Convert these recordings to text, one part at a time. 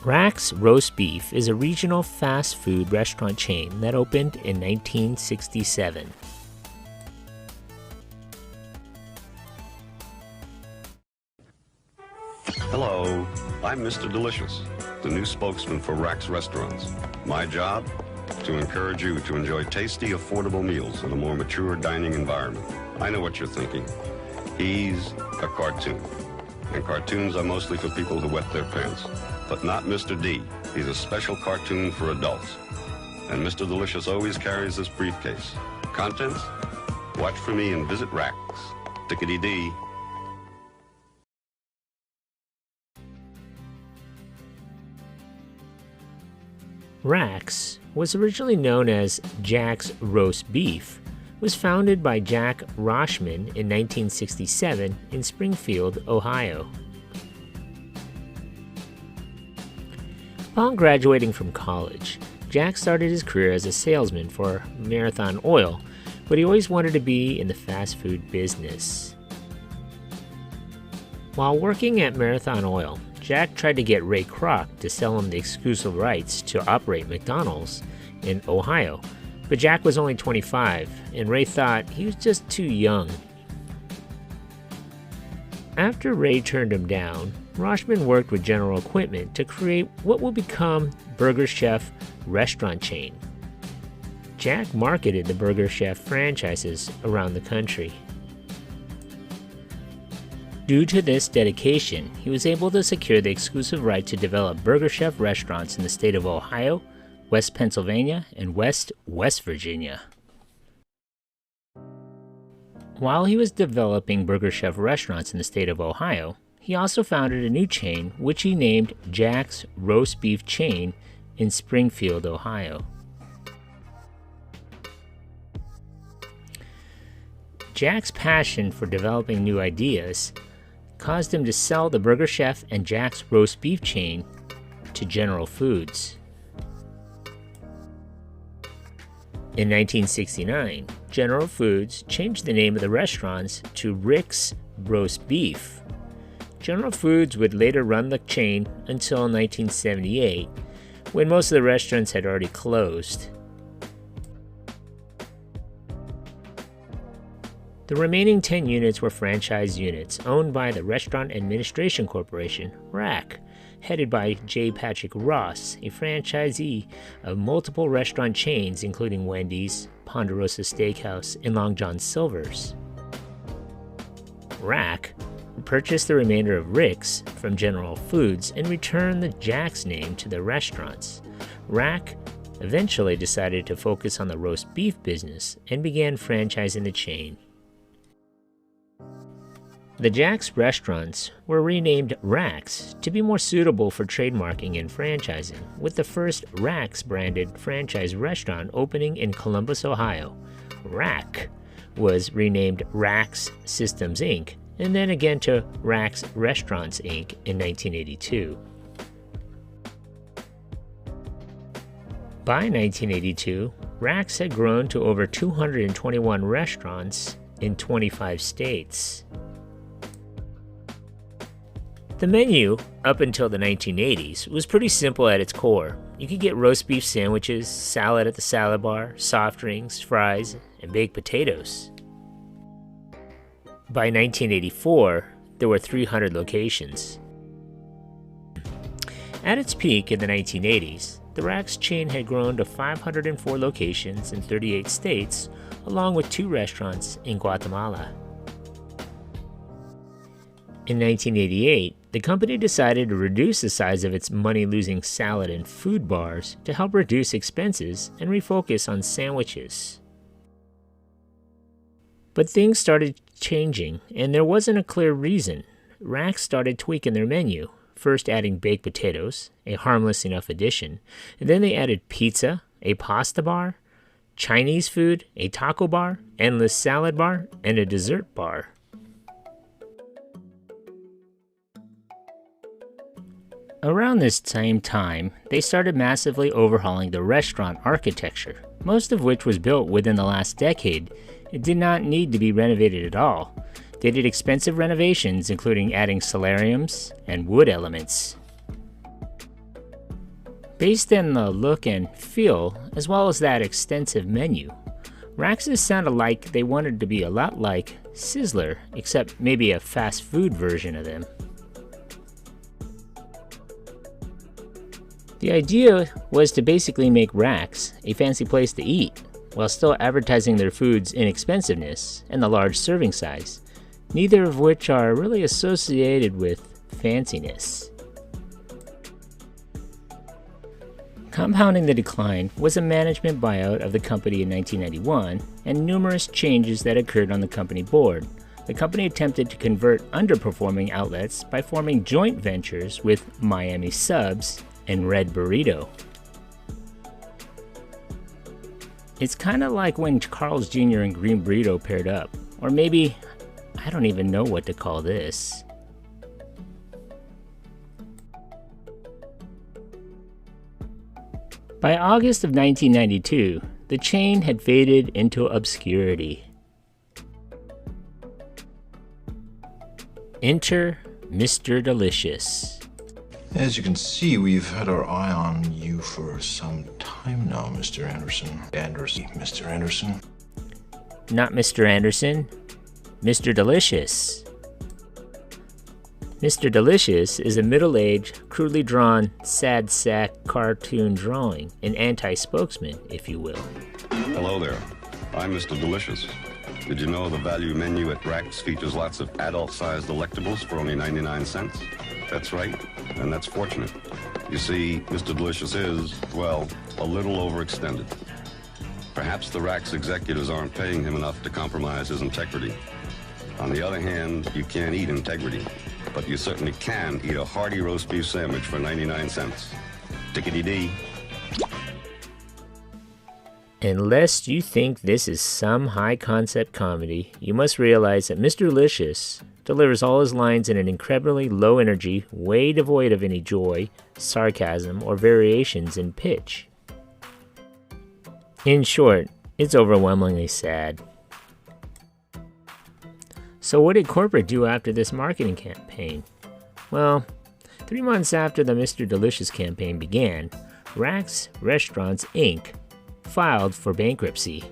Rax Roast Beef is a regional fast food restaurant chain that opened in 1967. Hello, I'm Mr. Delicious, the new spokesman for Rax Restaurants. My job? To encourage you to enjoy tasty, affordable meals in a more mature dining environment. I know what you're thinking. He's a cartoon. And cartoons are mostly for people who wet their pants. But not Mr. D. He's a special cartoon for adults. And Mr. Delicious always carries this briefcase. Contents? Watch for me and visit Rax. Tickety-dee. Rax was originally known as Jack's Roast Beef, was founded by Jack Roshman in 1967 in Springfield, Ohio. Upon graduating from college, Jack started his career as a salesman for Marathon Oil, but he always wanted to be in the fast food business. While working at Marathon Oil, Jack tried to get Ray Kroc to sell him the exclusive rights to operate McDonald's in Ohio, but Jack was only 25, and Ray thought he was just too young. After Ray turned him down, Roshman worked with General Equipment to create what would become Burger Chef restaurant chain. Jack marketed the Burger Chef franchises around the country. Due to this dedication, he was able to secure the exclusive right to develop Burger Chef restaurants in the state of Ohio, West Pennsylvania, and West Virginia. While he was developing Burger Chef restaurants in the state of Ohio, he also founded a new chain which he named Jack's Roast Beef Chain in Springfield, Ohio. Jack's passion for developing new ideas caused him to sell the Burger Chef and Jack's Roast Beef chain to General Foods. In 1969, General Foods changed the name of the restaurants to Rick's Roast Beef. General Foods would later run the chain until 1978, when most of the restaurants had already closed. The remaining 10 units were franchise units owned by the Restaurant Administration Corporation, RAC, headed by J. Patrick Ross, a franchisee of multiple restaurant chains including Wendy's, Ponderosa Steakhouse, and Long John Silver's. RAC purchased the remainder of Rick's from General Foods and returned the Jack's name to the restaurants. RAC eventually decided to focus on the roast beef business and began franchising the chain. The Jack's restaurants were renamed Rax to be more suitable for trademarking and franchising, with the first Rax branded franchise restaurant opening in Columbus, Ohio. RAC was renamed Rax Systems Inc., and then again to Rax Restaurants Inc. in 1982. By 1982, Rax had grown to over 221 restaurants in 25 states. The menu, up until the 1980s, was pretty simple at its core. You could get roast beef sandwiches, salad at the salad bar, soft drinks, fries, and baked potatoes. By 1984, there were 300 locations. At its peak in the 1980s, the Rax chain had grown to 504 locations in 38 states, along with 2 restaurants in Guatemala. In 1988, the company decided to reduce the size of its money-losing salad and food bars to help reduce expenses and refocus on sandwiches. But things started changing, and there wasn't a clear reason. Rax started tweaking their menu, first adding baked potatoes, a harmless enough addition, and then they added pizza, a pasta bar, Chinese food, a taco bar, endless salad bar, and a dessert bar. Around this same time, they started massively overhauling the restaurant architecture, most of which was built within the last decade. It did not need to be renovated at all. They did expensive renovations, including adding solariums and wood elements. Based on the look and feel, as well as that extensive menu, Rax's sounded like they wanted to be a lot like Sizzler, except maybe a fast food version of them. The idea was to basically make Rax a fancy place to eat, while still advertising their food's inexpensiveness and the large serving size, neither of which are really associated with fanciness. Compounding the decline was a management buyout of the company in 1991 and numerous changes that occurred on the company board. The company attempted to convert underperforming outlets by forming joint ventures with Miami Subs and Red Burrito. It's kind of like when Carl's Jr. and Green Burrito paired up, or maybe, I don't even know what to call this. By August of 1992, the chain had faded into obscurity. Enter Mr. Delicious. As you can see, we've had our eye on you for some time now, Mr. Anderson. Mr. Anderson. Not Mr. Anderson, Mr. Delicious. Mr. Delicious is a middle-aged, crudely drawn, sad sack cartoon drawing, an anti-spokesman, if you will. Hello there. I'm Mr. Delicious. Did you know the value menu at Rax features lots of adult-sized delectables for only 99 cents? That's right, and that's fortunate. You see, Mr. Delicious is, well, a little overextended. Perhaps the Rax executives aren't paying him enough to compromise his integrity. On the other hand, you can't eat integrity, but you certainly can eat a hearty roast beef sandwich for 99 cents. Tickety-dee. Unless you think this is some high-concept comedy, you must realize that Mr. Delicious delivers all his lines in an incredibly low energy, way devoid of any joy, sarcasm, or variations in pitch. In short, it's overwhelmingly sad. So what did corporate do after this marketing campaign? Well, 3 months after the Mr. Delicious campaign began, Rax Restaurants Inc. filed for bankruptcy.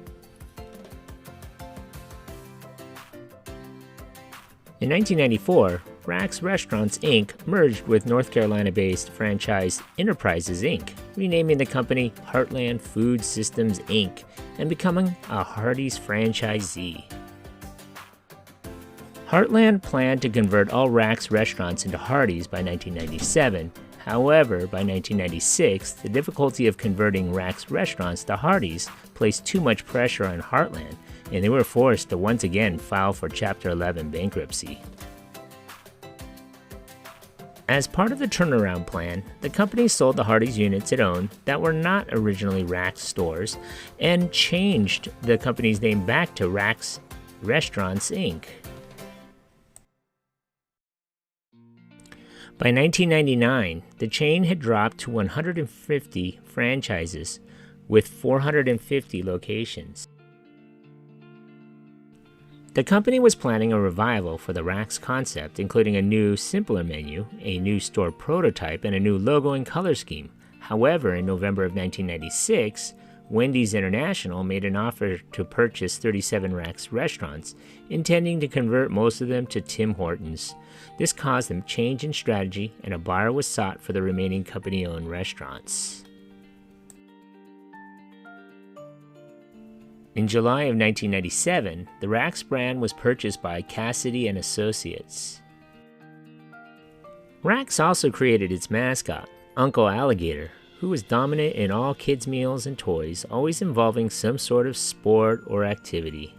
In 1994, Rax Restaurants Inc. merged with North Carolina-based Franchise Enterprises Inc., renaming the company Heartland Food Systems Inc. and becoming a Hardee's franchisee. Heartland planned to convert all Rax restaurants into Hardee's by 1997. However, by 1996, the difficulty of converting Rax restaurants to Hardee's placed too much pressure on Heartland, and they were forced to once again file for Chapter 11 bankruptcy. As part of the turnaround plan, the company sold the Hardee's units it owned that were not originally Rax stores and changed the company's name back to Rax Restaurants Inc. By 1999, the chain had dropped to 150 franchises with 450 locations. The company was planning a revival for the Rax concept, including a new, simpler menu, a new store prototype, and a new logo and color scheme. However, in November of 1996, Wendy's International made an offer to purchase 37 Rax restaurants, intending to convert most of them to Tim Hortons. This caused them change in strategy, and a buyer was sought for the remaining company-owned restaurants. In July of 1997, the Rax brand was purchased by Cassidy and Associates. Rax also created its mascot, Uncle Alligator, who was dominant in all kids' meals and toys, always involving some sort of sport or activity.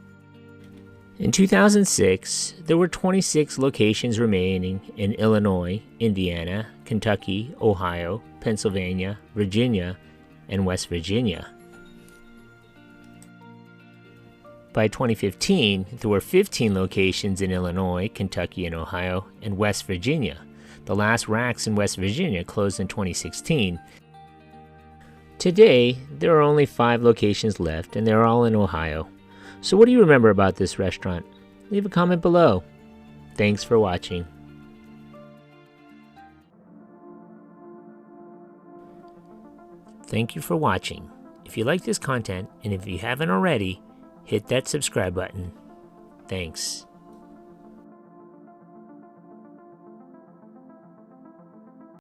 In 2006, there were 26 locations remaining in Illinois, Indiana, Kentucky, Ohio, Pennsylvania, Virginia, and West Virginia. By 2015, there were 15 locations in Illinois, Kentucky, and Ohio, and West Virginia. The last Rax in West Virginia closed in 2016. Today, there are only 5 locations left, and they're all in Ohio. So what do you remember about this restaurant? Leave a comment below. Thanks for watching. Thank you for watching. If you like this content, and if you haven't already, hit that subscribe button. Thanks.